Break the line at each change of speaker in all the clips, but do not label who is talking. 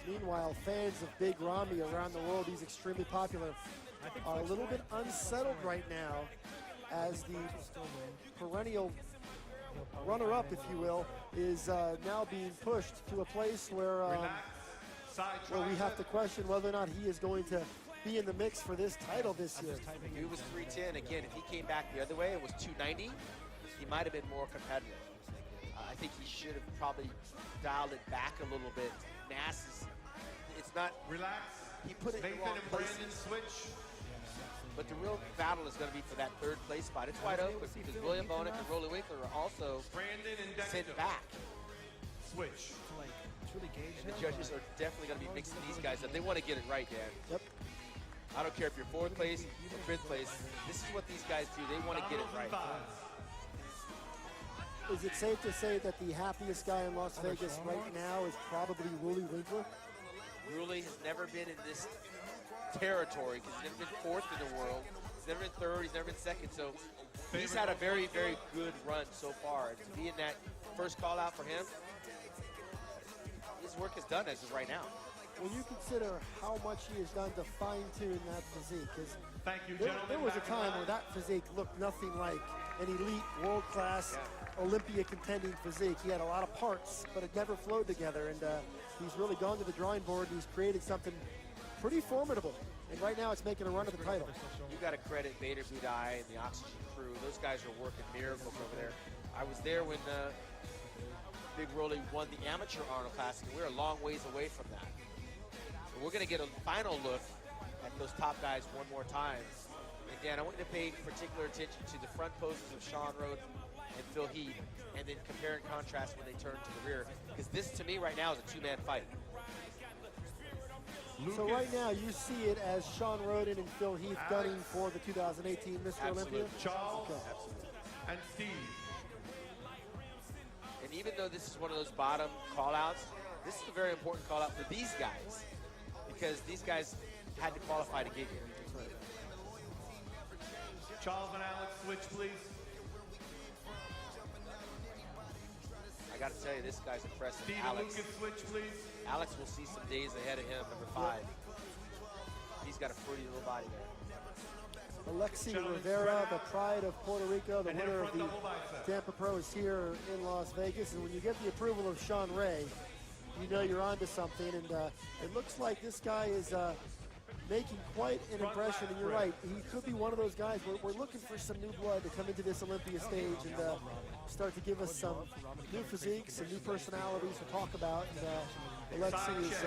Meanwhile, fans of Big Ramy around the world, he's extremely popular, are a little bit unsettled right now as the perennial runner-up, if you will, is now being pushed to a place where we have to question whether or not he is going to be in the mix for this title this year.
If he was 310, again, if he came back the other way, it was 290, he might have been more competitive. I think he should have probably dialed it back a little bit. Nass is, it's not,
relax.
He put it in the wrong places.
Switch.
But the real battle is going to be for that third place spot. It's wide open because William Bonac and Roelly Winklaar are also sent back.
Switch.
And the judges are definitely going to be mixing these guys up. They want to get it right, Dan.
Yep.
I don't care if you're fourth place or fifth place. This is what these guys do. They want to get it right.
Is it safe to say that the happiest guy in Las Vegas right now is probably Roelly Winklaar?
Roelly has never been in this territory because he's never been fourth in the world. He's never been third. He's never been second. So he's had a very, very good run so far. And to be in that first call out for him, his work is done as of right now.
When you consider how much he has done to fine-tune that physique, because there was a time where that physique looked nothing like an elite, world-class, Olympia contending physique. He had a lot of parts, but it never flowed together, and he's really gone to the drawing board, and he's created something pretty formidable. And right now it's making a run at the title.
You got to credit Bader Budai and the Oxygen crew. Those guys are working miracles over there. I was there when Big Roelly won the Amateur Arnold Classic, and we're a long ways away from that. But we're going to get a final look at those top guys one more time. And Dan, I want you to pay particular attention to the front poses of Shawn, Rhoden, and Phil Heath, and then compare and contrast when they turn to the rear. Because this, to me, right now is a two-man fight.
So right now, you see it as Shawn Rhoden and Phil Heath gunning for the 2018 Mr. Olympia?
Charles and Steve.
And even though this is one of those bottom call-outs, this is a very important call-out for these guys because these guys had to qualify to get here.
Charles and Alex, switch, please.
I got to tell you, this guy's impressive.
Steve
Alex.
Lucas, switch, please.
Alex will see some days ahead of him, number 5. He's got a pretty little body there.
Alexis Rivera, the pride of Puerto Rico, the winner of the Tampa Pro, is here in Las Vegas. And when you get the approval of Shawn Ray, you know you're onto something. And it looks like this guy is making quite an impression. And you're right, he could be one of those guys. We're looking for some new blood to come into this Olympia stage and start to give us some new physiques, some new personalities to talk about. And Alexis is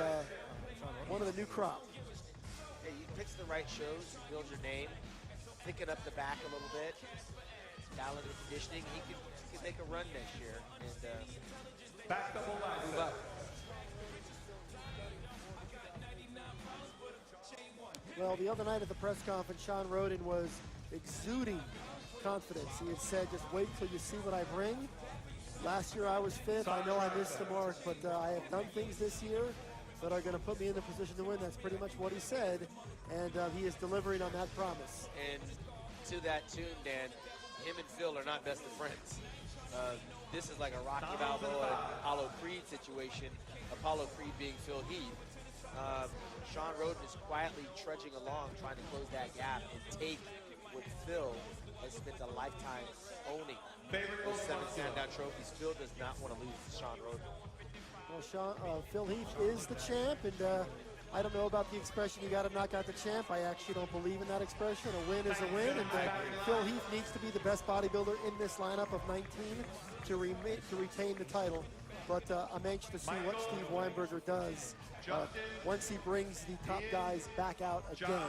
one of the new crop.
Hey, you pick the right shows, build your name, picking up the back a little bit, talent and conditioning. He could make a run next year and
back double
move up.
Well, the other night at the press conference, Shawn Rhoden was exuding confidence. He had said, just wait till you see what I bring. Last year I was 5th. I know I missed the mark, but I have done things this year that are going to put me in the position to win. That's pretty much what he said, and he is delivering on that promise.
And to that tune, Dan, him and Phil are not best of friends. This is like a Rocky Balboa and Apollo Creed situation, Apollo Creed being Phil Heath. Shawn Rhoden is quietly trudging along, trying to close that gap and take what Phil has spent a lifetime owning. Those 7 Sandown trophies. Phil does not want to lose to Shawn Rhoden.
Well, Phil Heath is the champ, and I don't know about the expression, you got to knock out the champ. I actually don't believe in that expression. A win is a win, and Phil Heath needs to be the best bodybuilder in this lineup of 19 to retain the title. But I'm anxious to see what Steve Weinberger does once he brings the top guys back out again.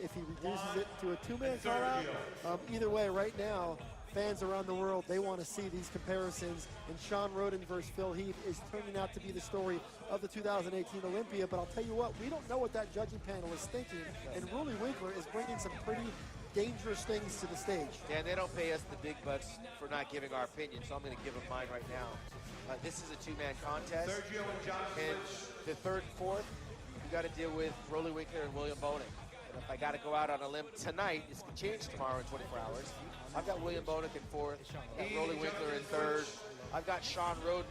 If he reduces it to a 2-man call-out, either way, right now, fans around the world, they want to see these comparisons, and Shawn Rhoden versus Phil Heath is turning out to be the story of the 2018 Olympia. But I'll tell you what, we don't know what that judging panel is thinking, and Roelly Winklaar is bringing some pretty dangerous things to the stage.
Yeah, they don't pay us the big bucks for not giving our opinion, so I'm going to give them mine right now. This is a 2-man contest,
Sergio and John,
and the 3rd and 4th, you got to deal with Roelly Winklaar and William Bonac. And if I got to go out on a limb tonight, this can change tomorrow in 24 hours. I've got William Bonac in 4th, I've got Roelly Winklaar in 3rd. I've got Shawn Rhoden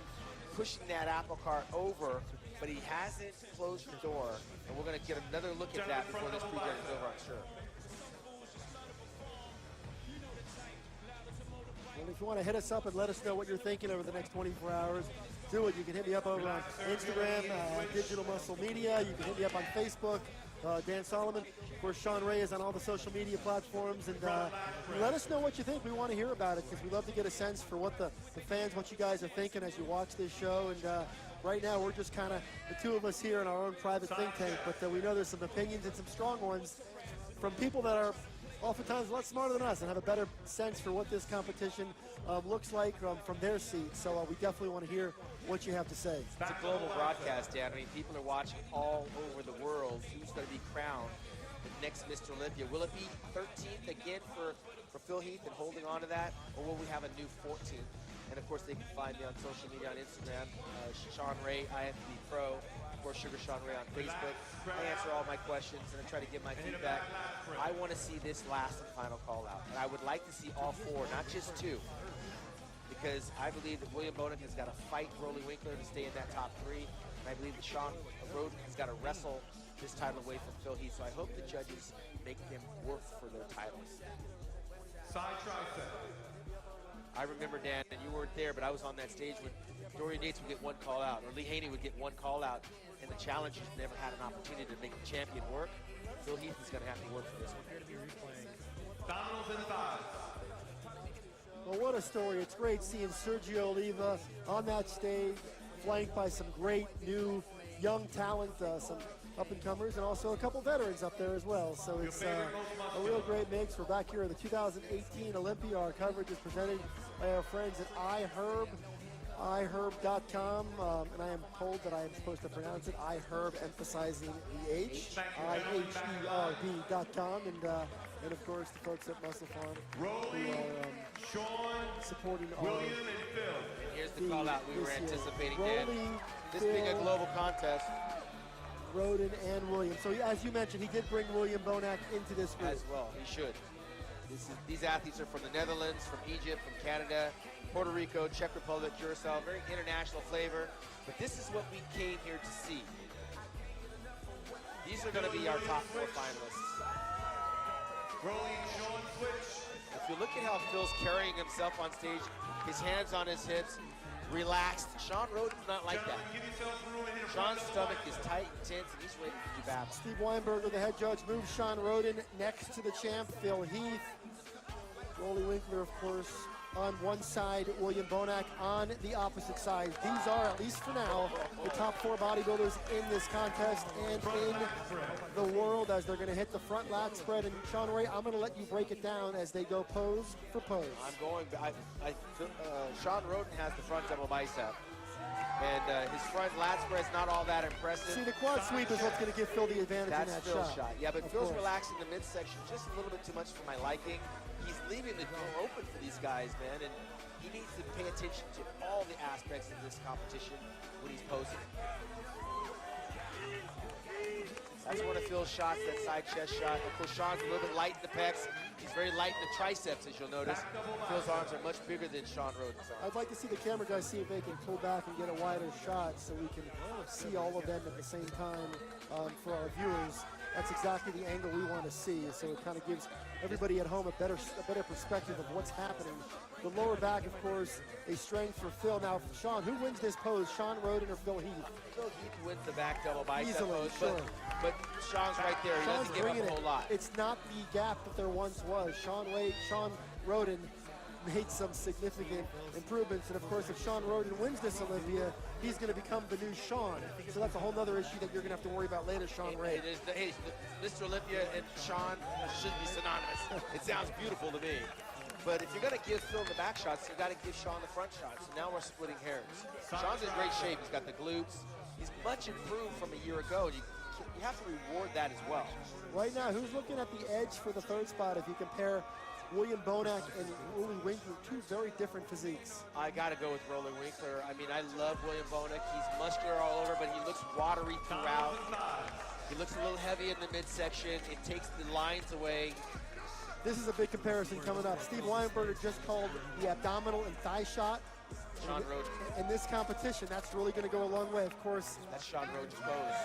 pushing that apple cart over but he hasn't closed the door, and we're going to get another look at that before this pre-game is over, I'm sure.
And if you want to hit us up and let us know what you're thinking over the next 24 hours, do it. You can hit me up over on Instagram, Digital Muscle Media. You can hit me up on Facebook, Dan Solomon. Of course, Shawn Ray is on all the social media platforms. And let us know what you think. We want to hear about it because we love to get a sense for what the fans, what you guys are thinking as you watch this show. And right now, we're just kind of the two of us here in our own private think tank. But we know there's some opinions and some strong ones from people that are oftentimes a lot smarter than us and have a better sense for what this competition looks like from their seat. So we definitely want to hear what you have to say.
It's a global broadcast, Dan. I mean, people are watching all over the world. Who's going to be crowned the next Mr. Olympia? Will it be 13th again for Phil Heath and holding on to that, or will we have a new 14th? And of course, they can find me on social media on Instagram, Shawn Ray, IFB Pro. Of course, Sugar Shawn Ray on Facebook. I answer all my questions and I try to give my feedback. I want to see this last and final call out, and I would like to see all four, not just two, because I believe that William Bonac has got to fight Roelly Winklaar to stay in that top three, and I believe that Rhoden has got to wrestle this title away from Phil Heath. So I hope the judges make them work for their titles.
Side tricep.
I remember, Dan, and you weren't there, but I was on that stage when Dorian Yates would get one call out, or Lee Haney would get one call out, and the challengers never had an opportunity to make the champion work. Phil Heath is going to have to work for this one.
Dominoes and thighs.
Well, what a story. It's great seeing Sergio Oliva on that stage, flanked by some great new young talent, some up-and-comers, and also a couple veterans up there as well. So it's a real great mix. We're back here at the 2018 Olympia. Our coverage is presented by our friends at iHerb.com, and I am told that I am supposed to pronounce it iHerb, emphasizing the H, iHerb.com, and of course the folks at Muscle Farm who are
Shawn,
supporting
William, and Phil.
And here's the call out we were anticipating, Dan.
Roelly,
This being a global contest.
Rhoden, and William. So as you mentioned, he did bring William Bonac into this group.
As well, he should. These athletes are from the Netherlands, from Egypt, from Canada, Puerto Rico, Czech Republic, Curacao, very international flavor. But this is what we came here to see. These are going to be our top four finalists.
Roelly and Shawn switch.
If you look at how Phil's carrying himself on stage, his hands on his hips, relaxed. Shawn Rhoden's not like that.
Give yourself room and hit a
Shawn's
front
stomach is tight and tense, and he's ready to do battle.
Steve Weinberger, the head judge, moves Shawn Rhoden next to the champ, Phil Heath. Roelly Winklaar, of course, on one side, William Bonac on the opposite side. These are, at least for now, the top four bodybuilders in this contest and in the world as they're going to hit the front lat spread. And Shawn Ray, I'm going to let you break it down as they go pose for pose.
I'm going, Shawn Rhoden has the front double bicep. And his front lat spread is not all that impressive.
See, the quad sweep is what's going to give Phil the advantage in that
Phil's shot. Yeah, but Phil's
course.
relaxing the midsection just a little bit too much for my liking. He's leaving the door open for these guys, man, and he needs to pay attention to all the aspects of this competition when he's posing. That's one of Phil's shots, that side chest shot. Of course, Shawn's a little bit light in the pecs. He's very light in the triceps, as you'll notice. Phil's arms are much bigger than Shawn Rhoden's arms.
I'd like to see the camera guys see if they can pull back and get a wider shot so we can see all of them at the same time for our viewers. That's exactly the angle we want to see, so it kind of gives everybody at home a better perspective of what's happening. The lower back, of course, a strength for Phil. Now, Shawn, who wins this pose, Shawn Rhoden or Phil Heath?
Phil Heath wins the back double bicep
Easily,
pose,
sure.
but Shawn's right there. He
Shawn's
doesn't give up
bringing
a whole lot.
It's not the gap that there once was. Shawn Rhoden made some significant improvements, and of course, if Shawn Rhoden wins this Olympia, he's going to become the new Shawn. So that's a whole other issue that you're going to have to worry about later, Shawn Ray.
Hey, Mr. Olympia and Shawn should be synonymous. It sounds beautiful to me. But if you're going to give Phil the back shots, you've got to give Shawn the front shots. So now we're splitting hairs. Shawn's in great shape. He's got the glutes. He's much improved from a year ago. You have to reward that as well.
Right now, who's looking at the edge for the third spot if you compare William Bonac and Roelly Winklaar, two very different physiques?
I got to go with Roelly Winklaar. I mean, I love William Bonac. He's muscular all over, but he looks watery throughout. He looks a little heavy in the midsection. It takes the lines away.
This is a big comparison coming up. Steve Weinberger just called the abdominal and thigh shot
Shawn Rhoden.
In this competition, that's really going to go a long way. Of course,
That's Shawn Rhoden's pose.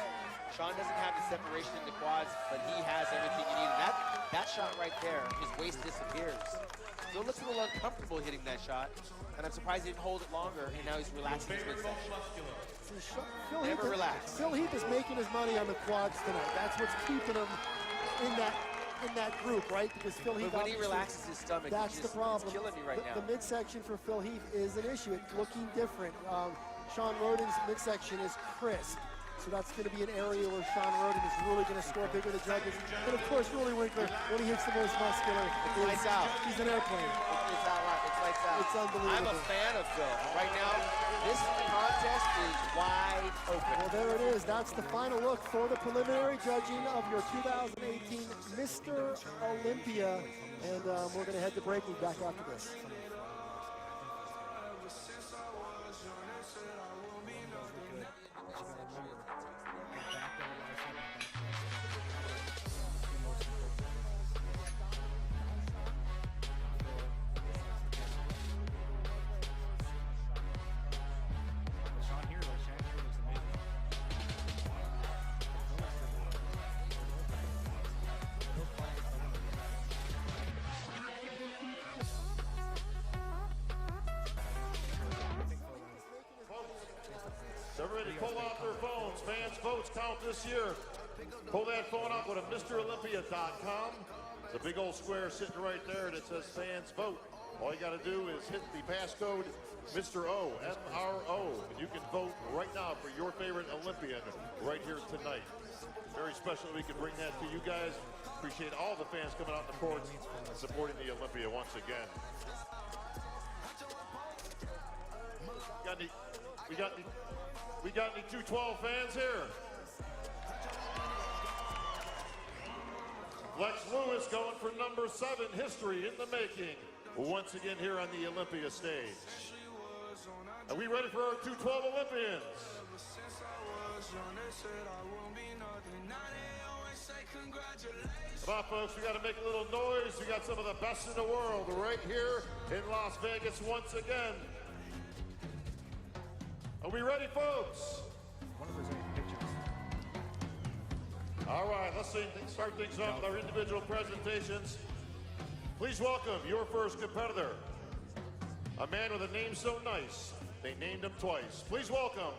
Shawn doesn't have the separation in the quads, but he has everything you need. And that shot right there, his waist disappears. Still looks a little uncomfortable hitting that shot, and I'm surprised he didn't hold it longer, and now he's relaxing his midsection.
Never
relax.
Phil Heath is making his money on the quads tonight. That's what's keeping him in that group, right? Because Phil Heath,
but when he relaxes his stomach,
that's the problem.
He's killing me right now.
The midsection for Phil Heath is an issue. It's looking different. Shawn Rhoden's midsection is crisp. So that's going to be an area where Shawn Rhoden is really going to score big with the judges. And of course, Roelly Winklaar, when he hits the most muscular,
lights out.
He's an airplane.
It's out right. It's lights out.
It's unbelievable.
I'm a fan of Phil. Right now, this contest is wide open.
Well, there it is. That's the final look for the preliminary judging of your 2018 Mr. Olympia. And we're going to head to break. We'll be back after this.
Everybody pull out their phones. Fans' votes count this year. Pull that phone out. Go to MrOlympia.com. It's a big old square sitting right there that says fans vote. All you got to do is hit the passcode Mr. O, MRO, and you can vote right now for your favorite Olympian right here tonight. Very special we can bring that to you guys. Appreciate all the fans coming out in the courts and supporting the Olympia once again. We got any 212 fans here? Lex Lewis going for number 7, history in the making. Once again here on the Olympia stage. Are we ready for our 212 Olympians? Come on, folks, we got to make a little noise. We got some of the best in the world right here in Las Vegas once again. Are we ready, folks? All right, let's start things off with our individual presentations. Please welcome your first competitor, a man with a name so nice, they named him twice. Please welcome,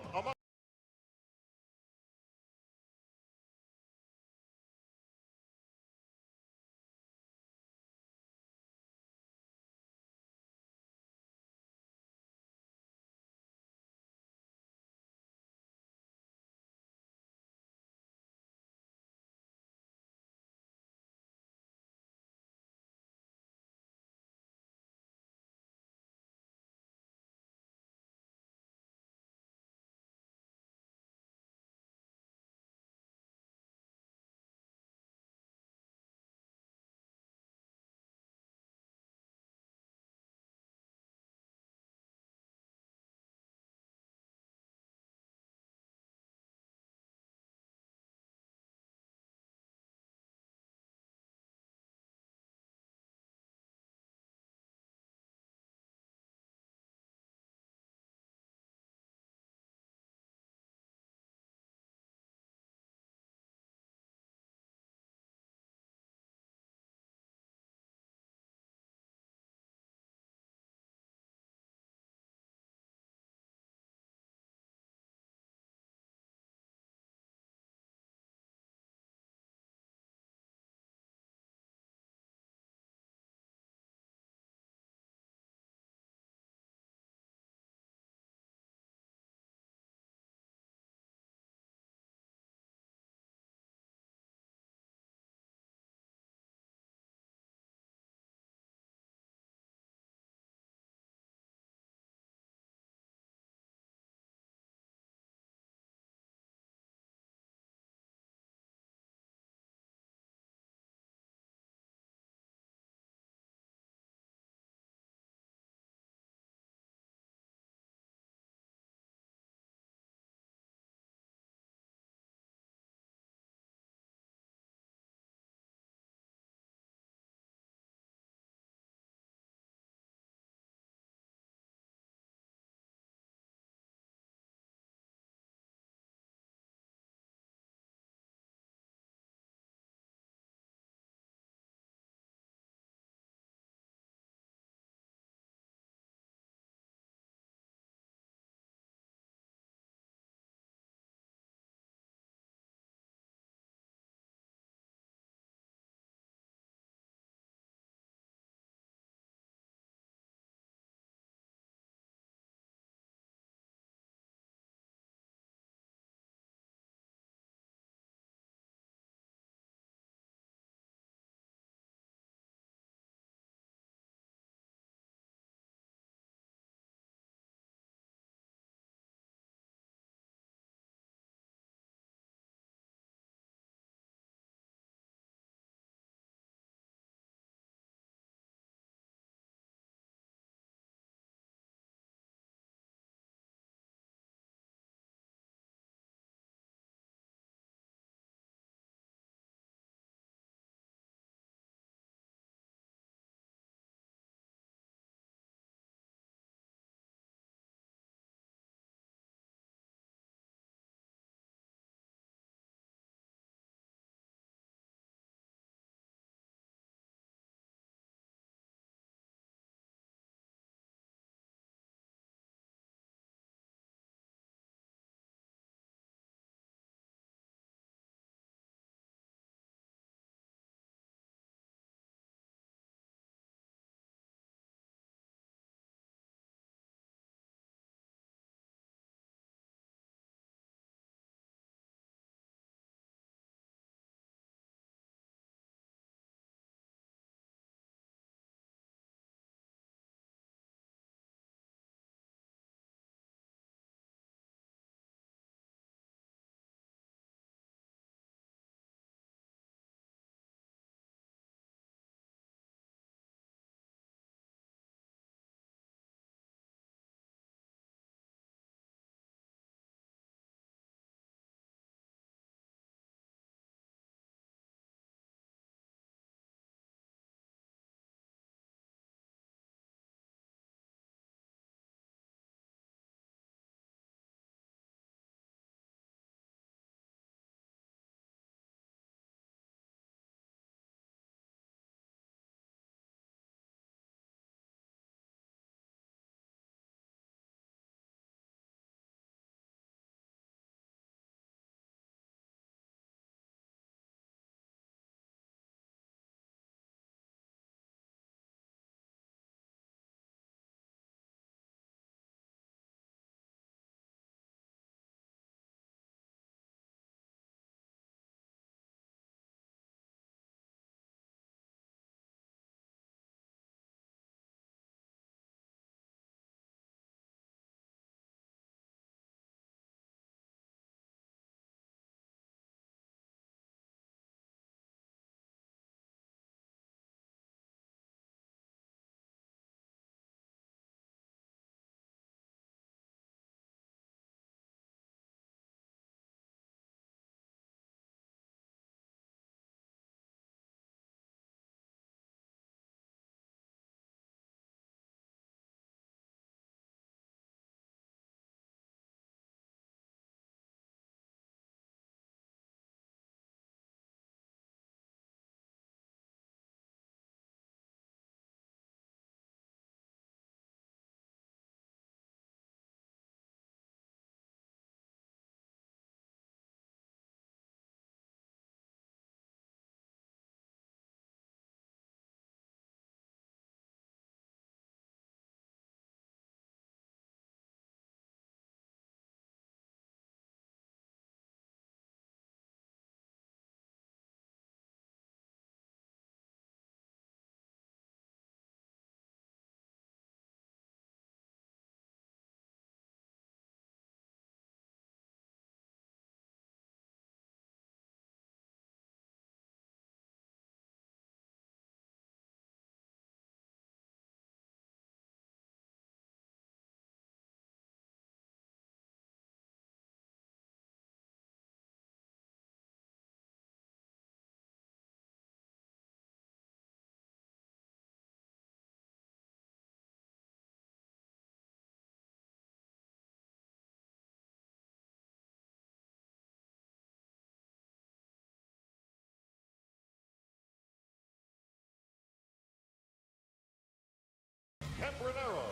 Tempranero.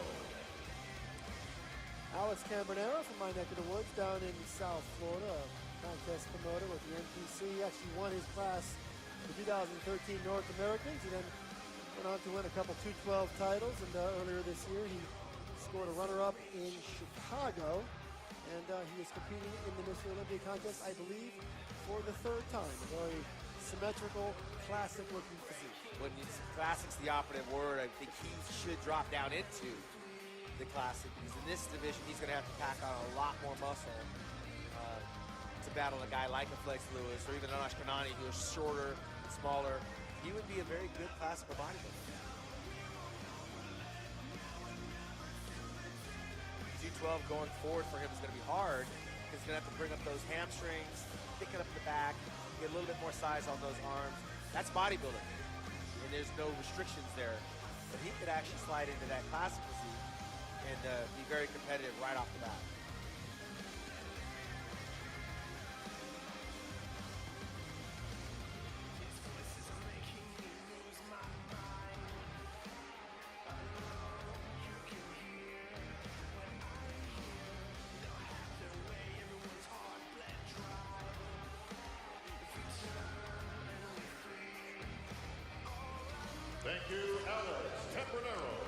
Alex Cambronero from my neck of the woods down in South Florida, a contest promoter with the NPC. He actually won his class in the 2013 North Americans. He then went on to win a couple 212 titles, and earlier this year he scored a runner-up in Chicago, and he is competing in the Mr. Olympia contest, I believe, for the third time. A very symmetrical, classic-looking physique.
When it's classic's the operative word, I think he should drop down into the classic, because in this division he's going to have to pack on a lot more muscle to battle a guy like a Flex Lewis or even an Ashkenani, who is shorter, smaller. He would be a very good classical bodybuilder. 212 going forward for him is going to be hard, because he's going to have to bring up those hamstrings, pick it up the back, get a little bit more size on those arms. That's bodybuilding, and there's no restrictions there. But he could actually slide into that classic physique and be very competitive right off the bat.
Thank you, Alex Tempranero.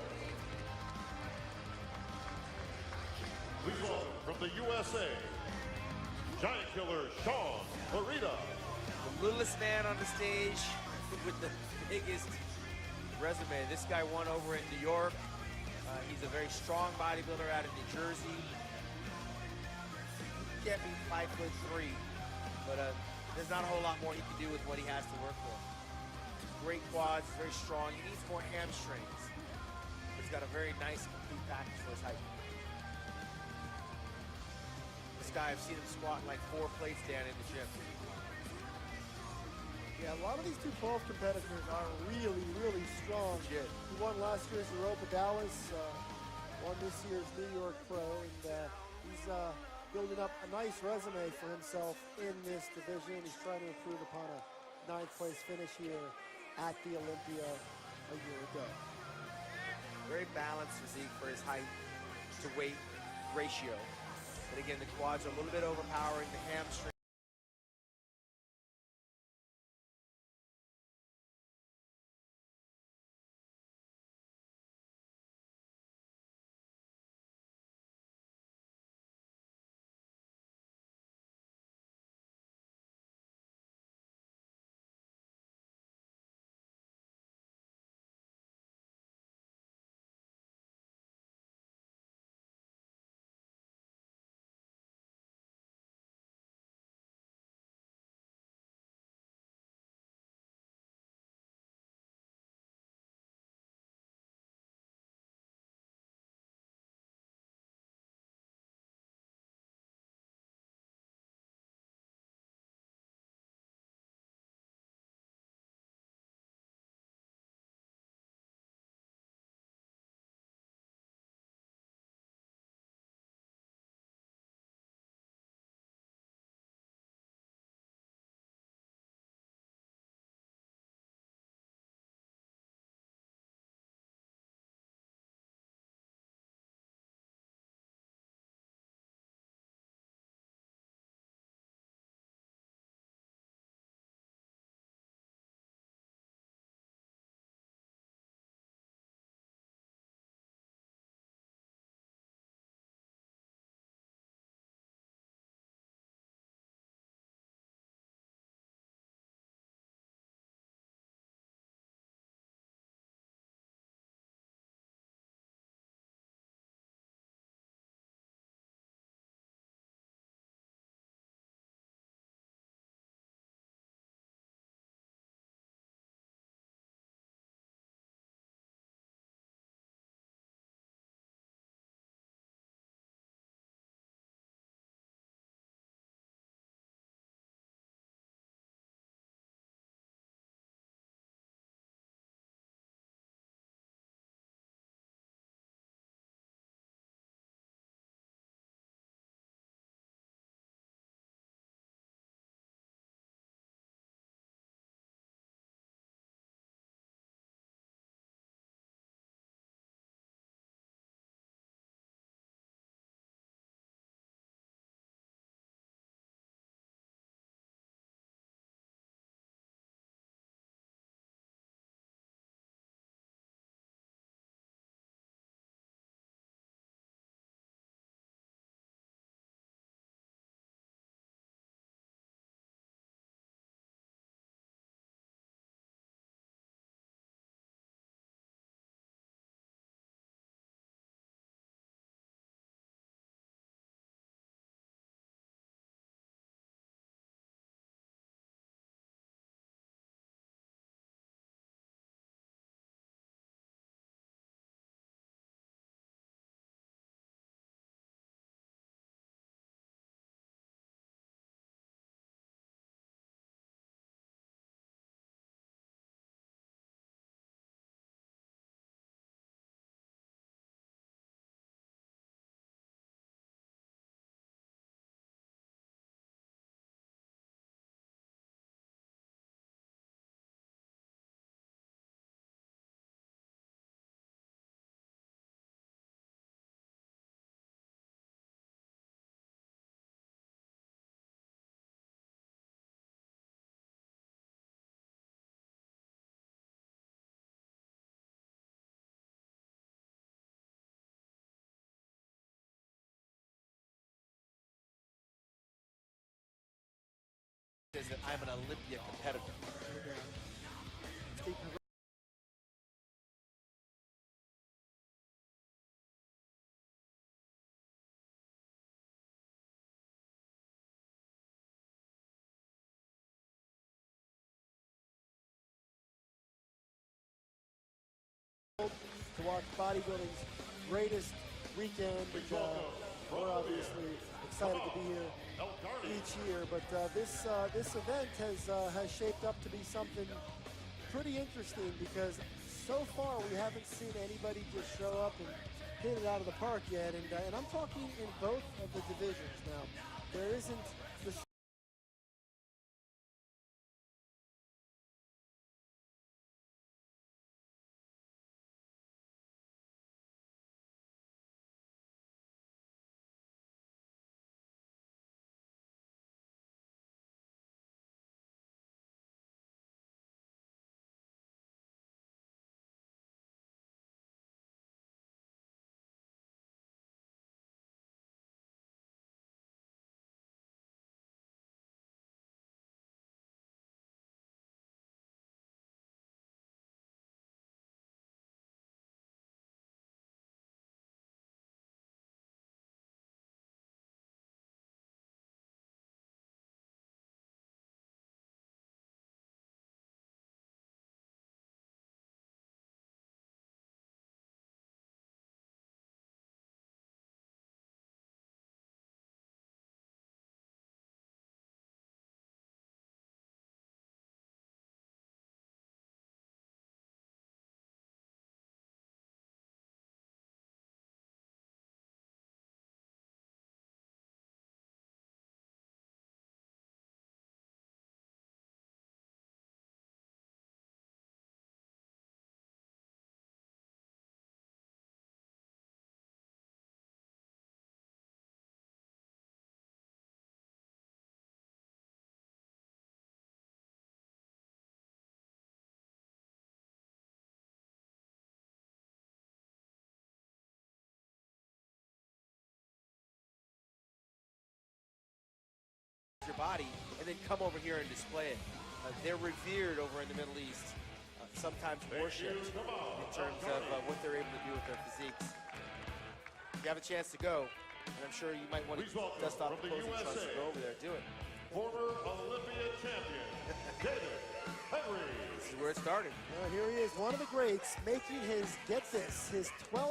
Please welcome from the USA, Giant Killer Shawn.
The littlest man on the stage with the biggest resume. This guy won over in New York. He's a very strong bodybuilder out of New Jersey. He can't be 5'3", but there's not a whole lot more he can do with what he has to work with. Great quads, very strong. He needs more hamstrings. But he's got a very nice, complete package for his height. This guy, I've seen him squat like 4 plates down in the gym.
Yeah, a lot of these 212 competitors are really, really strong.
Legit.
He won last year's Europa Dallas, won this year's New York Pro, and he's building up a nice resume for himself in this division. He's trying to improve upon a 9th place finish here at the Olympia a year ago.
Very balanced physique for his height to weight ratio. But again, the quads are a little bit overpowering, the hamstring. I'm an Olympia competitor.
Speaking of to watch bodybuilding's greatest weekend, and we're obviously excited to be here each year. But this event has shaped up to be something pretty interesting, because so far we haven't seen anybody just show up and hit it out of the park yet. And I'm talking in both of the divisions now. There isn't the
your body and then come over here and display it. They're revered over in the Middle East, sometimes worshipped in terms of what they're able to do with their physiques. If you have a chance to go, and I'm sure you might want to dust off the closing trunks and go over there, do it.
Former Olympia champion, David Henry.
This is where it started.
here he is, one of the greats, making his, get this, his 12th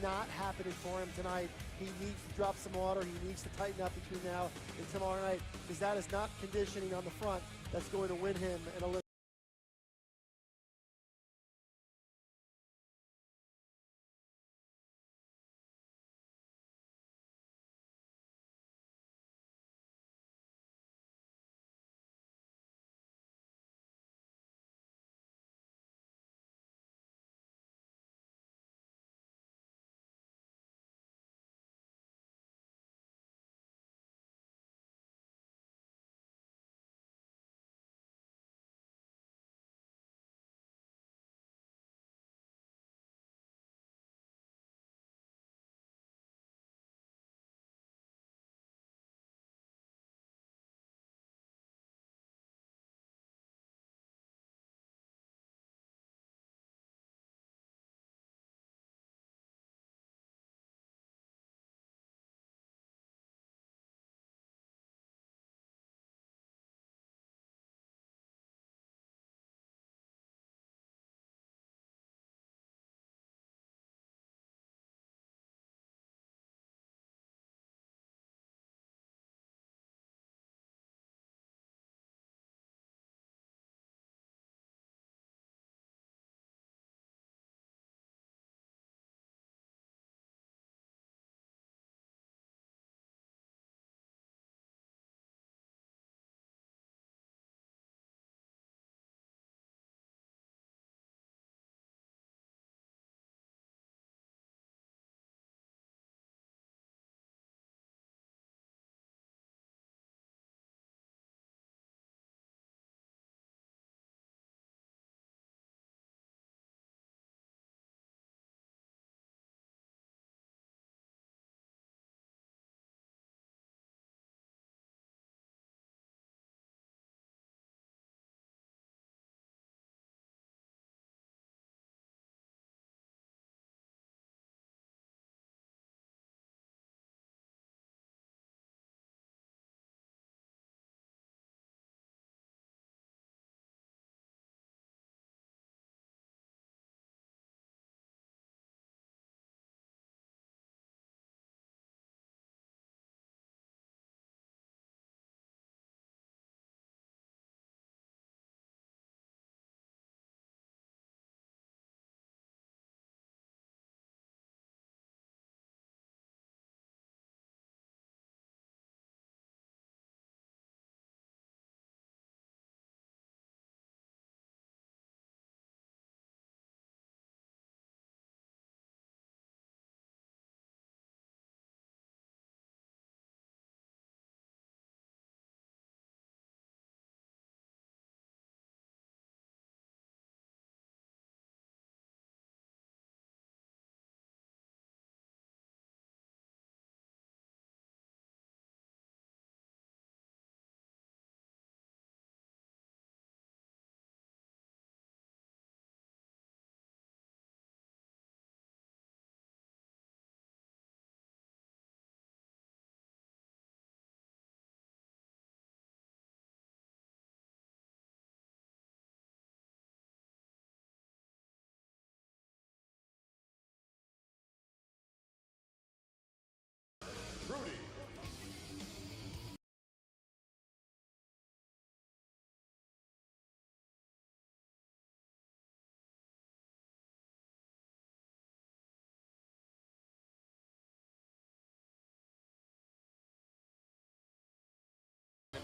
not happening for him tonight. He needs to drop some water. He needs to tighten up between now and tomorrow night, because that is not conditioning on the front that's going to win him an Olympia.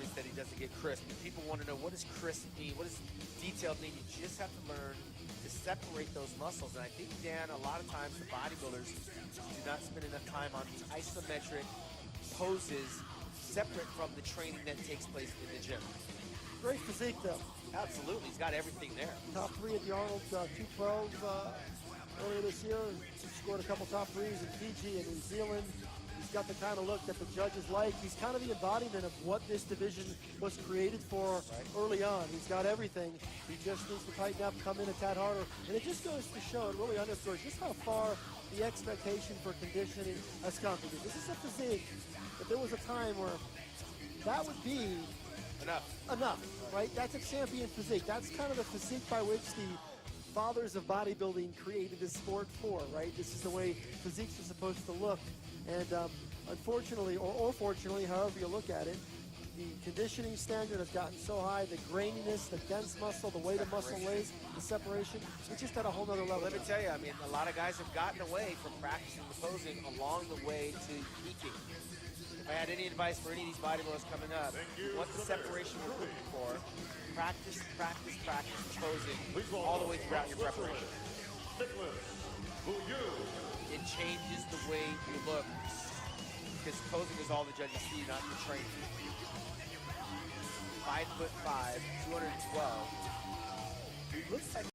Is that he doesn't get crisp. People want to know, what does crisp mean? What does detailed mean? You just have to learn to separate those muscles. And I think, Dan, a lot of times the bodybuilders do not spend enough time on the isometric poses separate from the training that takes place in the gym.
Great physique, though.
Absolutely. He's got everything there.
Top 3 at the Arnold 212 earlier this year. Scored a couple top 3s in Fiji and New Zealand. He's got the kind of look that the judges like. He's kind of the embodiment of what this division was created for early on. He's got everything. He just needs to tighten up, come in a tad harder. And it just goes to show, it really underscores just how far the expectation for conditioning has come. Because this is a physique, but there was a time where that would be enough, right? That's a champion physique. That's kind of the physique by which the fathers of bodybuilding created this sport for, right? This is the way physiques are supposed to look. And unfortunately, or fortunately, however you look at it, the conditioning standard has gotten so high, the graininess, the dense muscle, the way the muscle lays, the separation, it's just at a whole nother level.
Let me tell you, I mean, a lot of guys have gotten away from practicing the posing along the way to peaking. If I had any advice for any of these bodybuilders coming up, what the separation we're looking for, practice posing all the way throughout your preparation. It changes the way you look, because posing is all the judges see, not your training. 5'5", 212. He looks like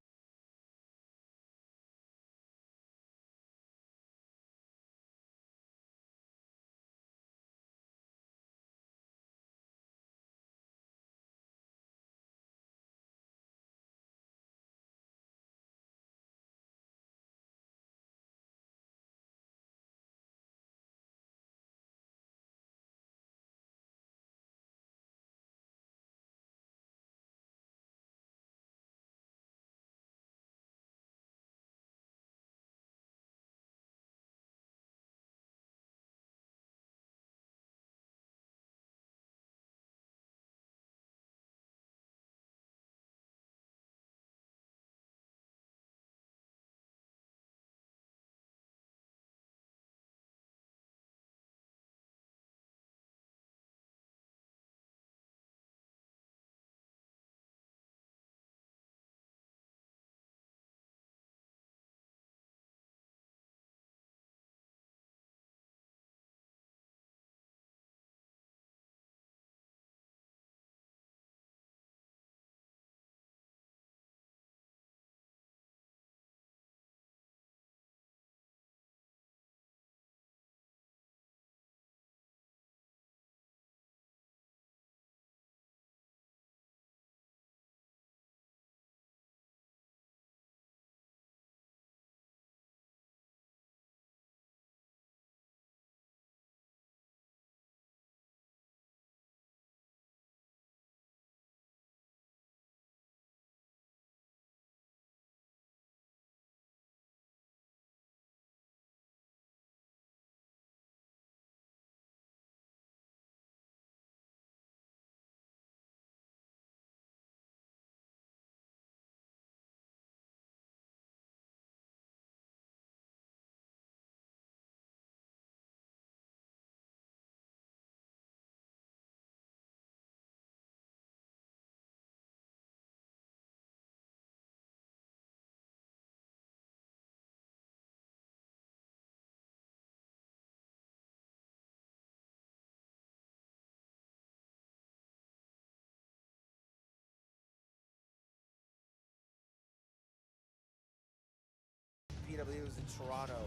I believe it was in Toronto.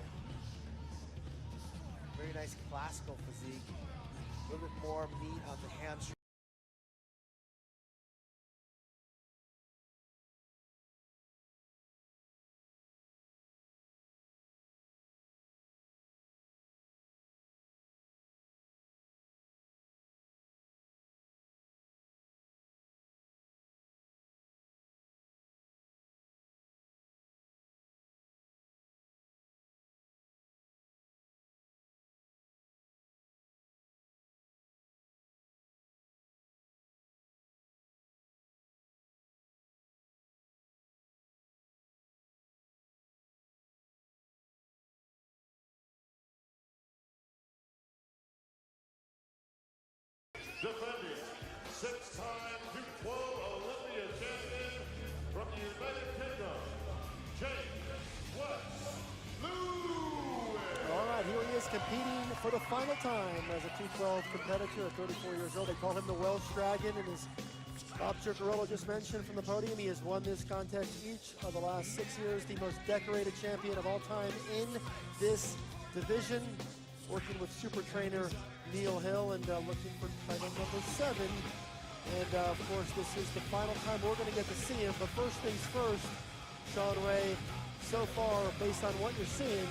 Very nice classical physique. A little bit more meat on the hamstring.
Defending six-time Q12 Olympia champion from the United Kingdom,
All right, here he is competing for the final time as a 212 competitor at 34 years old. They call him the Welsh Dragon, and as Bob Circarello just mentioned from the podium, he has won this contest each of the last 6 years, the most decorated champion of all time in this division, working with super trainer Neil Hill and looking for title number 7. And of course, this is the final time we're going to get to see him. But first things first, Shawn Ray, so far, based on what you're seeing,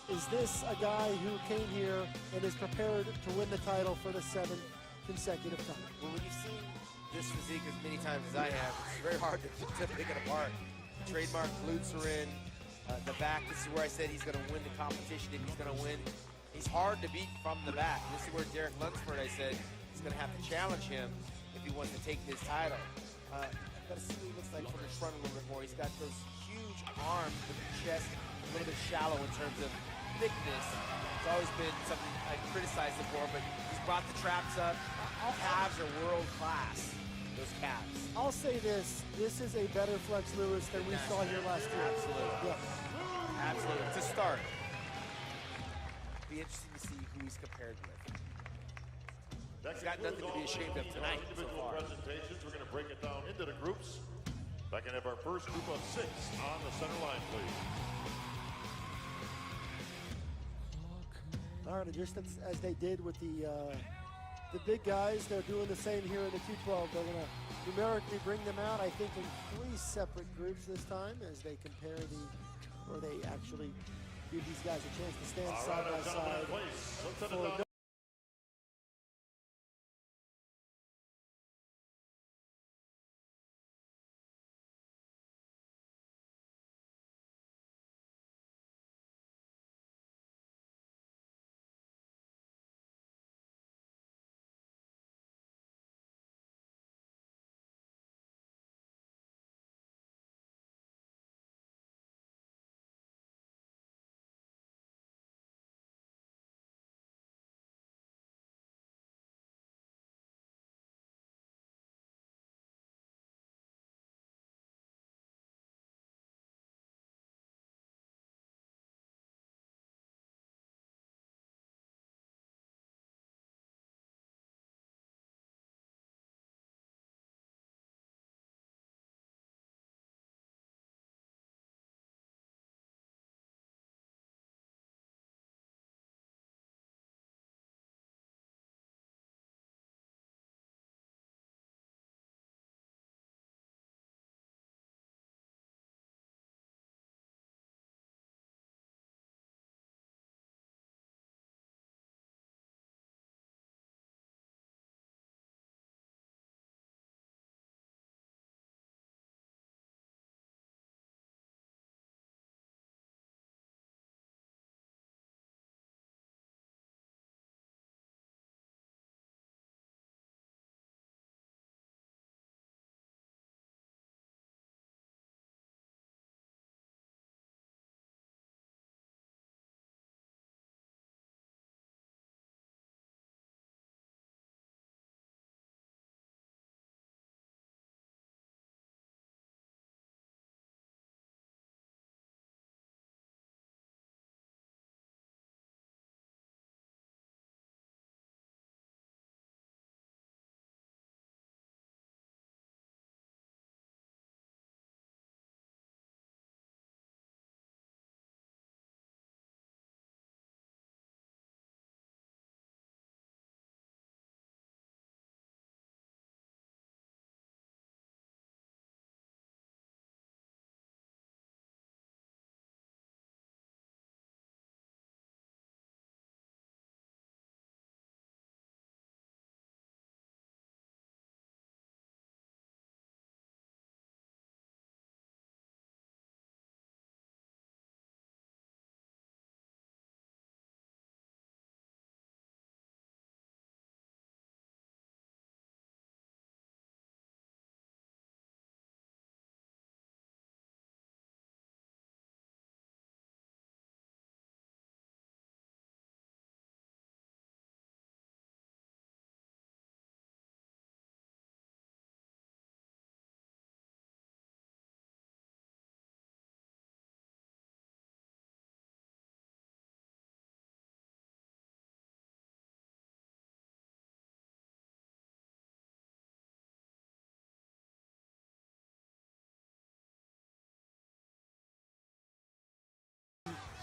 is this a guy who came here and is prepared to win the title for the 7th consecutive time?
Well, when you've seen this physique as many times as I have, it's very hard to pick it apart. Trademark glutes are in. The back, this is where I said he's going to win the competition if he's going to win. He's hard to beat from the back. This is where Derek Lunsford, I said, is going to have to challenge him if he wants to take this title. Got to see what he looks like from the front a little bit more. He's got those huge arms with the chest a little bit shallow in terms of thickness. It's always been something I criticized him for, but he's brought the traps up. Calves are world class, those calves.
I'll say this is a better Flex Lewis than we saw here last year.
Absolutely.
Yeah.
Absolutely. To start, be interesting to see who he's compared with. He's got nothing to be ashamed of tonight so
Individual
far.
presentations, we're going to break it down into the groups. Back and have our first group of 6 on the center line, please.
All right, just as they did with the big guys, they're doing the same here in the 212. They're going to numerically bring them out, I think, in 3 separate groups this time as they compare or they actually give these guys a chance to stand side by side. For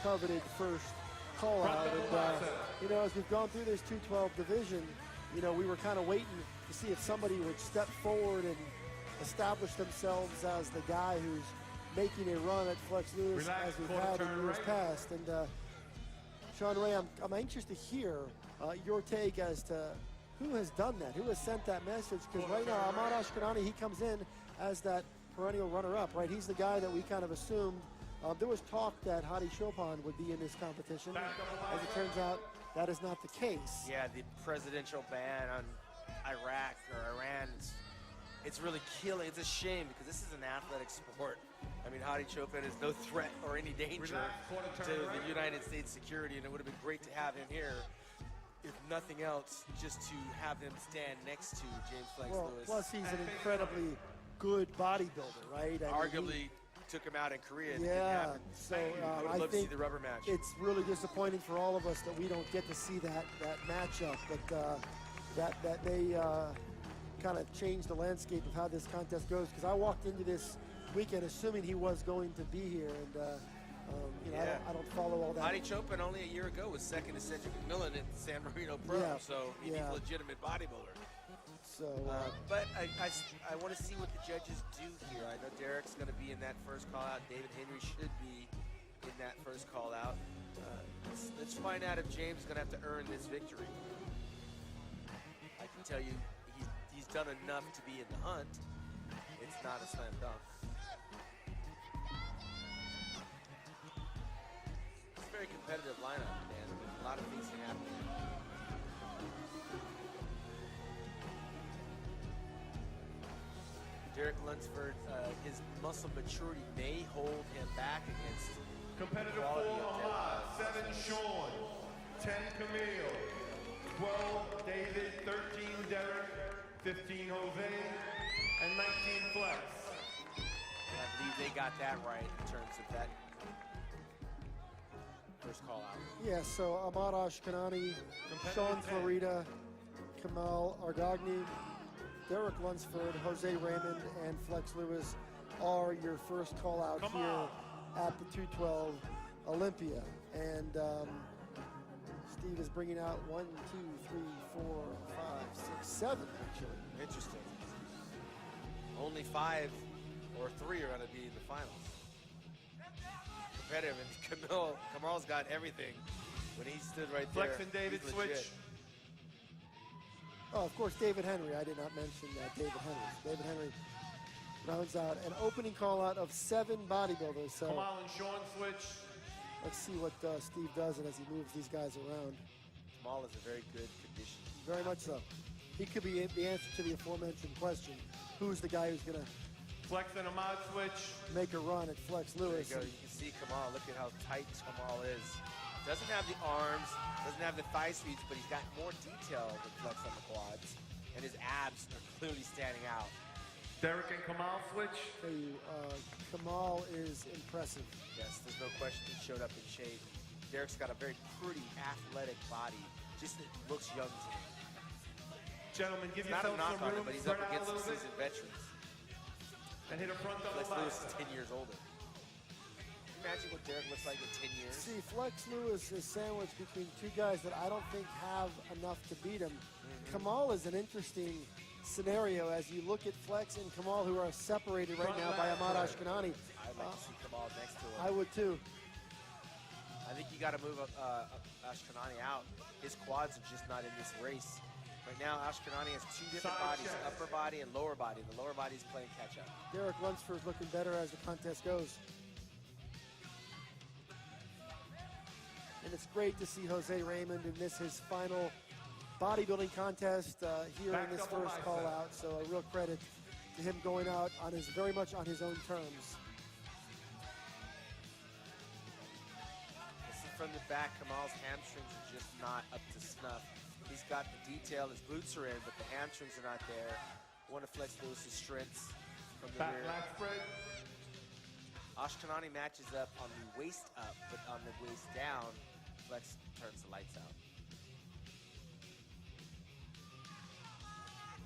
coveted first call out. And, as we've gone through this 212 division, we were kind of waiting to see if somebody would step forward and establish themselves as the guy who's making a run at Flex Lewis as we've had in years past. And Shawn Ray, I'm anxious to hear your take as to who has done that, who has sent that message, because right now Ahmad Ashkenani, he comes in as that perennial runner-up, right? He's the guy that we kind of assumed. There was talk that Hadi Chopin would be in this competition. As it turns out, that is not the case.
Yeah, the presidential ban on Iraq or Iran, it's really killing. It's a shame because this is an athletic sport. I mean, Hadi Chopin is no threat or any danger to the United States security, and it would have been great to have him here, if nothing else, just to have him stand next to James Flex Lewis.
Plus he's an incredibly good bodybuilder, right?
Arguably took him out in Korea. And
yeah, so
I would love to see the rubber match.
It's really disappointing for all of us that we don't get to see that matchup, but that they kind of changed the landscape of how this contest goes, because I walked into this weekend assuming he was going to be here, and you know, I don't follow all that.
Hadi Chopin only a year ago was second to Cedric McMillan at San Marino Pro, so he's a legitimate bodybuilder.
So,
but I want to see what the judges do here. I know Derek's going to be in that first call out. David Henry should be in that first call out. Let's find out if James is going to have to earn this victory. I can tell you he's done enough to be in the hunt. It's not a slam dunk. It's a very competitive lineup, man. A lot of things can happen. Derek Lunsford, his muscle maturity may hold him back against
Competitive 4, Ahmad, 7, Shawn, 10, Camille, 12, David, 13, Derek, 15, Jose, and 19, Flex.
I believe they got that right in terms of that first call out.
yeah, so Ahmad Ashkanani, Shawn Florida, Kamal Argagni, Derek Lunsford, Jose Raymond, and Flex Lewis are your first call out here at the 212 Olympia. And Steve is bringing out 1, 2, 3, 4, 5, 6, 7 actually.
Interesting. Only 5 or 3 are going to be in the finals. Competitive, and Kamal's got everything. When he stood right there,
Flex and David
he's legit.
switch.
Oh, of course, David Henry. I did not mention that. David Henry. David Henry rounds out an opening call out of 7 bodybuilders. So
Kamal and Shawn switch.
let's see what Steve does as he moves these guys around.
Kamal is a very good condition.
Very much so. He could be the answer to the aforementioned question. Who's the guy who's going to
Flex and Ahmad switch.
make a run at Flex Lewis?
There you go. You can see Kamal. Look at how tight Kamal is. Doesn't have the arms, doesn't have the thigh sweeps, but he's got more detail than Flex on the quads. And his abs are clearly standing out.
Derek and Kamal switch.
Tell you, Kamal is impressive.
Yes, there's no question he showed up in shape. Derek's got a very pretty athletic body. Just it looks young to me.
Gentlemen, give
It's not a
yourself
knock
some
on
room.
him, but he's
Spread
up
out a
against some
little bit.
seasoned veterans.
And hit a front double
Flex Lewis is
back.
10 years older. Imagine what Derek looks like in 10 years.
See, Flex Lewis is sandwiched between 2 guys that I don't think have enough to beat him. Kamal is an interesting scenario as you look at Flex and Kamal, who are separated right now by Ahmad Ashkanani.
I'd like to see Kamal next to him.
I would too.
I think you got to move Ashkanani out. His quads are just not in this race. Right now, Ashkanani has 2 different
Side
bodies,
check.
upper body and lower body. The lower body is playing catch up.
Derek Lunsford is looking better as the contest goes. And it's great to see Jose Raymond in his final bodybuilding contest here in this first call out. So a real credit to him going out on very much on his own terms.
This is from the back. Kamal's hamstrings are just not up to snuff. He's got the detail. His glutes are in, but the hamstrings are not there. One of Flex Lewis's strengths from the
Back
rear.
lat spread.
Ashkanani matches up on the waist up, but on the waist down, Flex turns the lights out.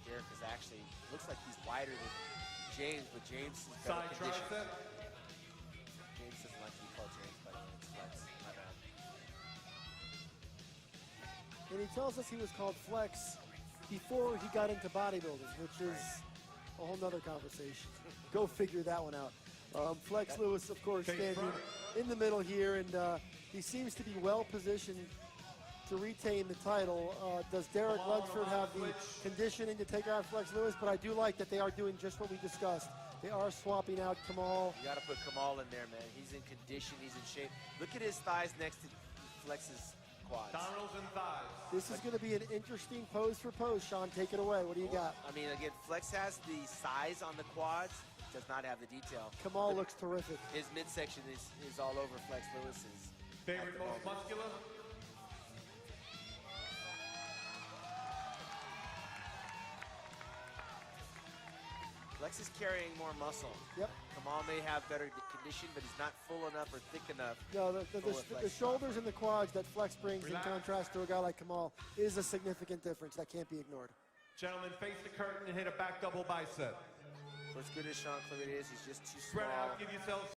Derek is actually, looks like he's wider than James, but James is better
Side
conditioned.
tricep.
James doesn't like to be called James, by the way. It's Flex. My bad.
And he tells us he was called Flex before he got into bodybuilding, which is a whole nother conversation. Go figure that one out. Flex Lewis, of course, standing in the middle here, and he seems to be well positioned to retain the title. Does Derek Lunsford have the conditioning to take out Flex Lewis? But I do like that they are doing just what we discussed. They are swapping out Kamal.
You got to put Kamal in there, man. He's in condition. He's in shape. Look at his thighs next to Flex's quads.
Abdominals and thighs.
This is going to be an interesting pose for pose. Shawn, take it away. What do you got?
I mean, again, Flex has the size on the quads, does not have the detail.
Kamal looks terrific.
His midsection is all over Flex Lewis's.
Favorite most muscular?
Flex is carrying more muscle.
Yep.
Kamal may have better condition, but he's not full enough or thick enough.
No, the
Flex
shoulders and the quads that Flex brings in contrast to a guy like Kamal is a significant difference. That can't be ignored.
Gentlemen, face the curtain and hit a back double bicep.
For as good as Shawn Clemente is, he's just too
Spread
small.
out, give yourselves.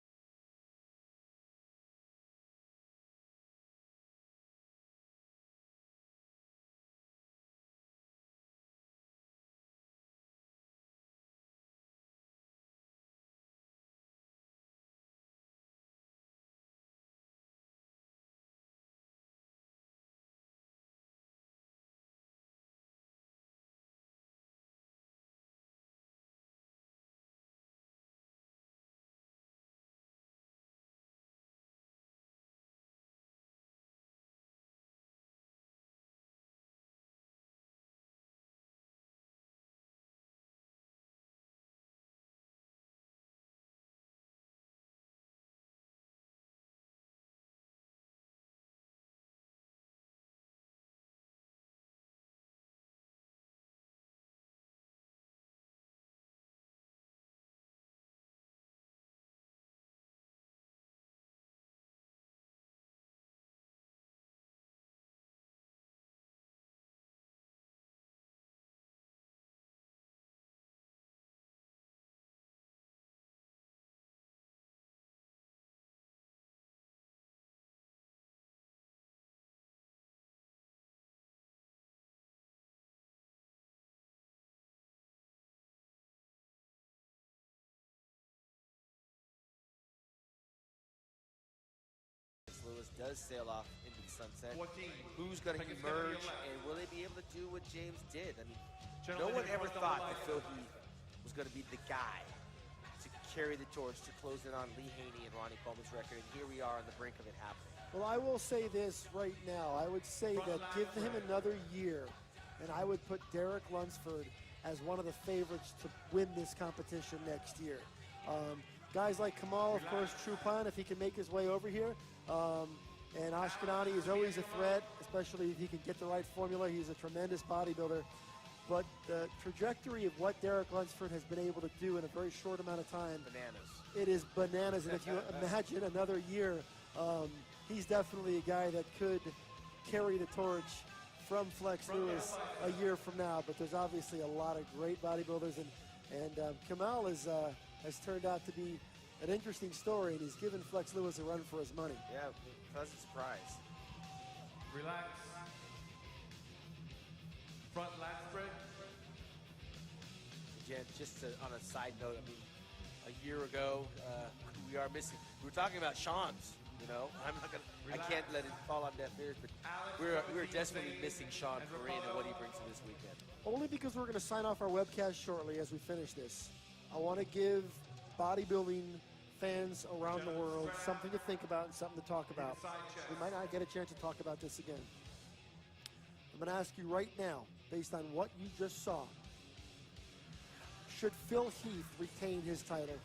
Lewis does sail off into the sunset.
14.
Who's going to
Like it's gonna be
emerge,
11.
and will they be able to do what James did? I mean,
Gentlemen,
no one
hit
ever
front
thought
double
that Phil
bicep.
Heath was going to be the guy to carry the torch, to close in on Lee Haney and Ronnie Coleman's record, and here we are on the brink of it happening.
Well, I will say this right now. I would say that give him another year, and I would put Derek Lunsford as one of the favorites to win this competition next year. Guys like Kamal, of course, true plan if he can make his way over here. And Ashkenani is always a threat, especially if he can get the right formula. He's a tremendous bodybuilder. But the trajectory of what Derek Lunsford has been able to do in a very short amount of time,
Bananas.
it is bananas. And if you imagine another year, he's definitely a guy that could carry the torch from Flex Lewis a year from now. But there's obviously a lot of great bodybuilders, and Kamal has turned out to be an interesting story, and he's given Flex Lewis a run for his money.
Yeah, pleasant surprise.
Relax. Front lat spread.
Again, just on a side note, I mean, a year ago, we are missing. We were talking about Shawn's. You know, I can't let it fall on deaf ears, but we're desperately missing Shawn Korean and what he brings to this weekend.
Only because we're going to sign off our webcast shortly as we finish this. I want to give bodybuilding fans around the world something to think about and something to talk about. We might not get a chance to talk about this again. I'm going to ask you right now, based on what you just saw, should Phil Heath retain his title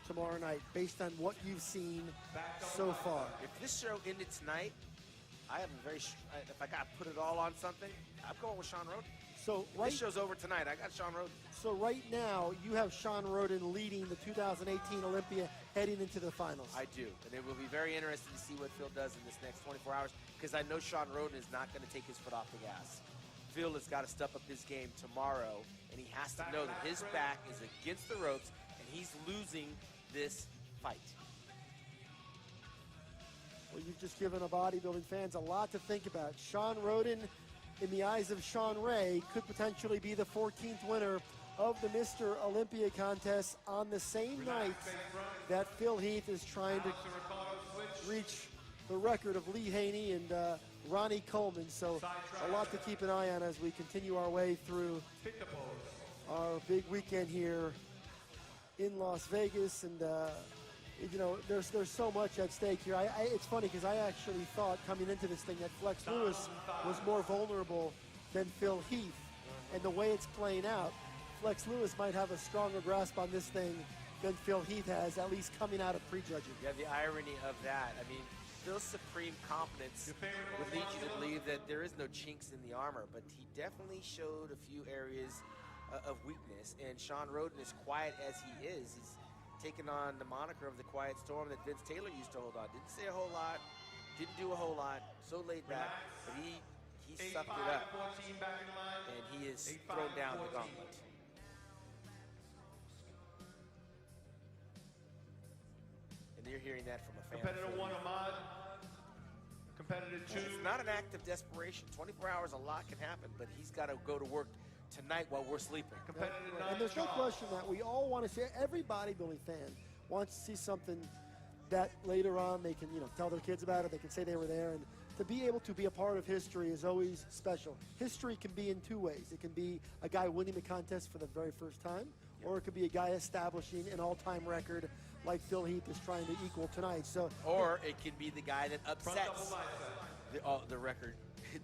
tomorrow night, based on what you've seen so far?
If this show ended tonight, I have a very, if I got to put it all on something, I'm going with Shawn Rhoden.
So
If this show's over tonight, I got Shawn Rhoden.
So right now, you have Shawn Rhoden leading the 2018 Olympia heading into the finals.
I do, and it will be very interesting to see what Phil does in this next 24 hours, because I know Shawn Rhoden is not going to take his foot off the gas. Phil has got to step up his game tomorrow, and he has to know that his back is against the ropes, and he's losing this fight.
Well, you've just given a bodybuilding fans a lot to think about. Shawn Rhoden, in the eyes of Sean Ray, could potentially be the 14th winner of the Mr. Olympia contest on the same night that Phil Heath is trying to reach the record of Lee Haney and Ronnie Coleman. So a lot to keep an eye on as we continue our way through our big weekend here in Las Vegas, and you know, there's so much at stake here. It's funny because I actually thought coming into this thing that Flex Lewis was more vulnerable than Phil Heath, and the way it's playing out, Flex Lewis might have a stronger grasp on this thing than Phil Heath has, at least coming out of prejudging.
Yeah, the irony of that. I mean, Phil's supreme confidence would lead you to believe that there is no chinks in the armor, but he definitely showed a few areas of weakness. And Shawn Rhoden, as quiet as he is, he's taken on the moniker of the quiet storm that Vince Taylor used to hold on. Didn't say a whole lot, didn't do a whole lot, so laid back, but he sucked it up, and he has thrown down the gauntlet. And you're hearing that from a fan.
Competitor 1, Ahmad. Competitor 2.
It's not an act of desperation. 24 hours, a lot can happen, but he's got to go to work tonight while we're sleeping.
Competitor 9,
And there's no
Shawn.
question that we all want to see, every bodybuilding fan wants to see something that later on they can, you know, tell their kids about it, they can say they were there, and to be able to be a part of history is always special. History can be in two ways. It can be a guy winning the contest for the very first time, or it could be a guy establishing an all-time record like Phil Heath is trying to equal tonight. So,
or it can be the guy that upsets the record,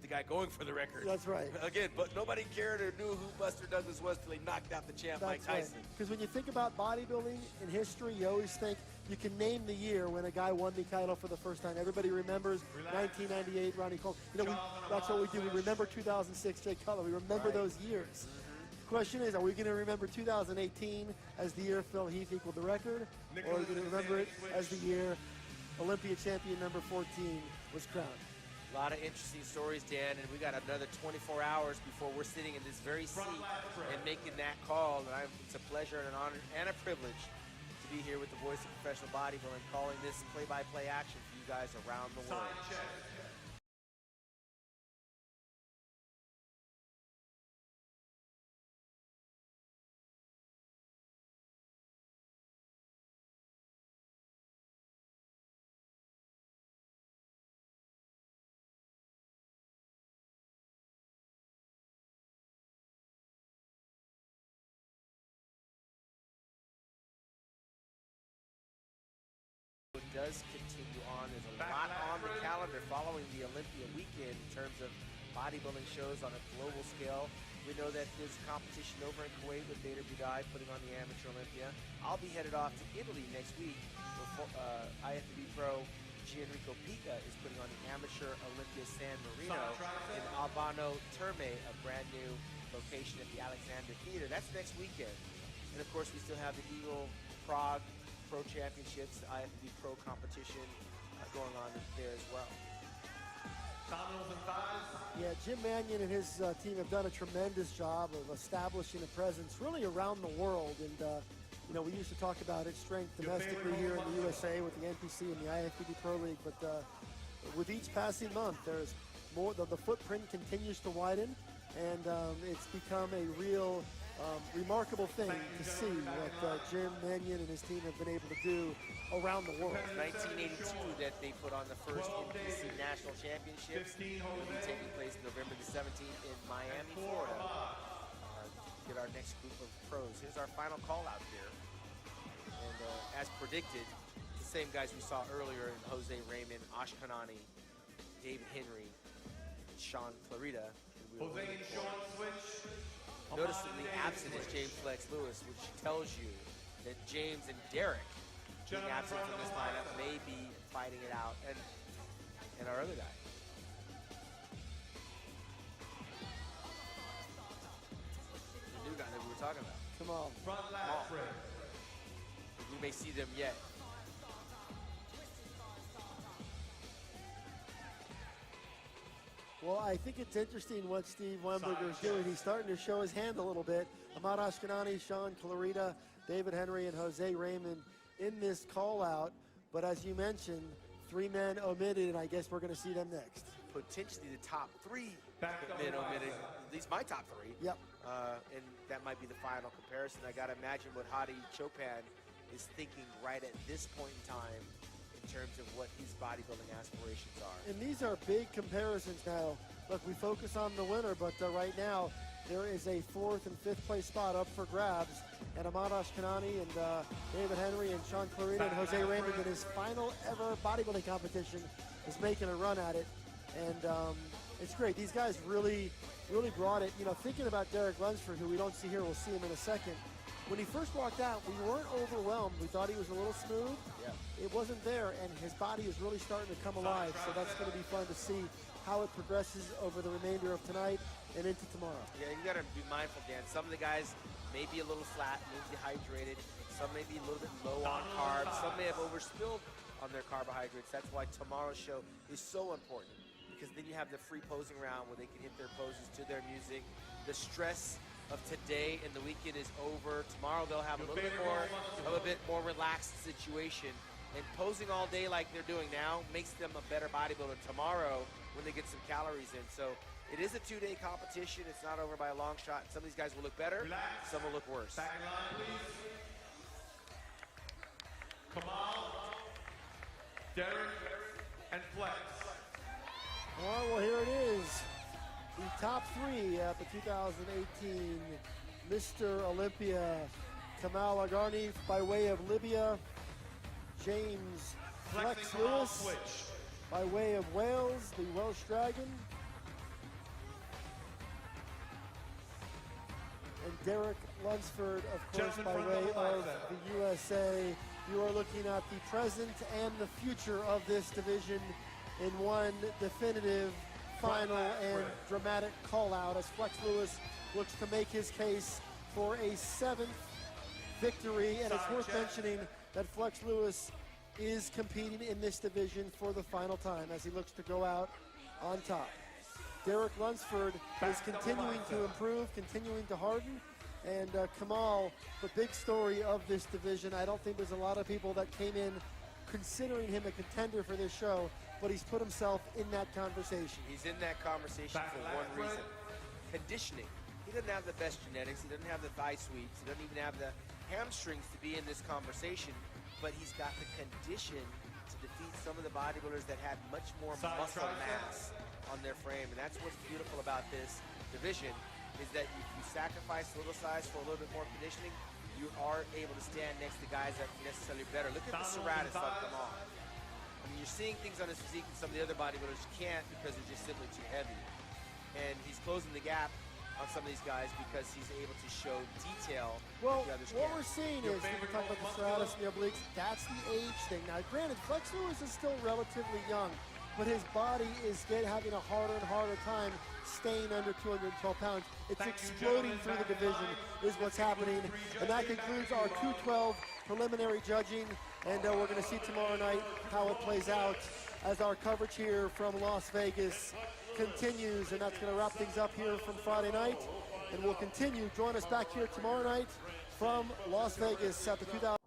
the guy going for the record.
That's right.
Again, but nobody cared or knew who Buster Douglas was till he knocked out the champ Mike Tyson.
Because when you think about bodybuilding in history, you always think you can name the year when a guy won the title for the first time. Everybody remembers 1998, Ronnie Cole. You know, that's what we do. We remember 2006, Jay Cutler. We remember those years. The question is, are we going to remember 2018 as the year Phil Heath equaled the record, or are we going to remember it as the year Olympia champion number 14 was crowned?
A lot of interesting stories, Dan, and we got another 24 hours before we're sitting in this very seat and making that call. And it's a pleasure and an honor and a privilege to be here with the voice of professional bodybuilding, calling this play-by-play action for you guys around the world. Does continue on. There's a lot on the calendar following the Olympia weekend in terms of bodybuilding shows on a global scale. We know that there's competition over in Kuwait with Bader Budai putting on the Amateur Olympia. I'll be headed off to Italy next week where IFBB Pro Gianrico Pica is putting on the Amateur Olympia San Marino in Albano Terme, a brand new location at the Alexander Theater. That's next weekend. And of course, we still have the Eagle Prague Pro Championships, the IFBB Pro competition going on there as well.
Yeah, Jim Mannion and his team have done a tremendous job of establishing a presence really around the world. And, you know, we used to talk about its strength domestically here in the USA with the NPC and the IFBB Pro League. But with each passing month, there's more, the footprint continues to widen. And it's become a real remarkable thing to see what Jim Mannion and his team have been able to do around the world.
1982 that they put on the first NPC National Championships. It will be taking place November the 17th in Miami, Florida. Get our next group of pros. Here's our final call out here. And as predicted, the same guys we saw earlier in Jose Raymond, Ashkanani, David Henry, and Shawn Clarida.
Jose and Shawn switch.
Noticeably absent is James Flex Lewis, which tells you that James and Derek, being absent from this lineup, may be fighting it out, and our other guy. The new guy that we were talking about.
Come on.
Front lap break.
We may see them yet.
Well, I think it's interesting what Steve Weinberger is doing. He's starting to show his hand a little bit. Ahmad Ashkanani, Shawn Clarida, David Henry, and Jose Raymond in this call-out. But as you mentioned, 3 men omitted, and I guess we're going to see them next.
Potentially the top 3 men omitted, at least my top 3.
Yep.
And that might be the final comparison. I got to imagine what Hadi Chopin is thinking right at this point in time in terms of what his bodybuilding aspirations are.
And these are big comparisons now. Look, we focus on the winner, but right now, there is a 4th and 5th place spot up for grabs. And Ahmad Ashkanani and David Henry and Shawn Clarina and Jose Raymond in his final ever bodybuilding competition is making a run at it. And it's great. These guys really brought it. You know, thinking about Derek Lunsford, who we don't see here, we'll see him in a second. When he first walked out, we weren't overwhelmed. We thought he was a little smooth.
Yeah.
It wasn't there, and his body is really starting to come alive. So that's going to be fun to see how it progresses over the remainder of tonight and into tomorrow.
Yeah, you got to be mindful, Dan. Some of the guys may be a little flat, may be dehydrated. Some may be a little bit low on carbs. Some may have overspilled on their carbohydrates. That's why tomorrow's show is so important, because then you have the free posing round where they can hit their poses to their music. The stress of today and the weekend is over. Tomorrow they'll have a little bit more relaxed situation. And posing all day like they're doing now makes them a better bodybuilder tomorrow when they get some calories in. So it is a 2-day competition. It's not over by a long shot. Some of these guys will look better, some will look worse.
Back in line, please. Kamal, Derek, and Flex.
All right, well, here it is. The top 3 at the 2018 Mr. Olympia. Kamal Agarni by way of Libya. James Flex Lewis by way of Wales, the Welsh Dragon. And Derek Lunsford, of course, by way of the USA. You are looking at the present and the future of this division in one definitive, final, and dramatic call-out as Flex Lewis looks to make his case for a 7th victory. And it's worth mentioning that Flex Lewis is competing in this division for the final time as he looks to go out on top. Derek Lunsford is continuing to improve, continuing to harden. And Kamal, the big story of this division, I don't think there's a lot of people that came in considering him a contender for this show, but he's put himself in that conversation.
He's in that conversation for one reason: conditioning. He doesn't have the best genetics. He doesn't have the thigh sweeps. He doesn't even have the hamstrings to be in this conversation, but he's got the condition to defeat some of the bodybuilders that had much more muscle mass on their frame. And that's what's beautiful about this division, is that if you sacrifice a little size for a little bit more conditioning, you are able to stand next to guys that are necessarily better. Look at the Serratus on Kamal. I mean, you're seeing things on his physique that some of the other bodybuilders can't because they're just simply too heavy. And he's closing the gap on some of these guys because he's able to show detail.
Well,
the others
what
can't.
we're seeing is, when we talk about the Serratus and the obliques, that's the age thing. Now, granted, Flex Lewis is still relatively young, but his body is having a harder and harder time staying under 212 pounds. It's exploding through the division is what's happening. And that concludes our 212 preliminary judging. And we're going to see tomorrow night how it plays out as our coverage here from Las Vegas continues. And that's going to wrap things up here from Friday night. And we'll continue. Join us back here tomorrow night from Las Vegas at the 2000.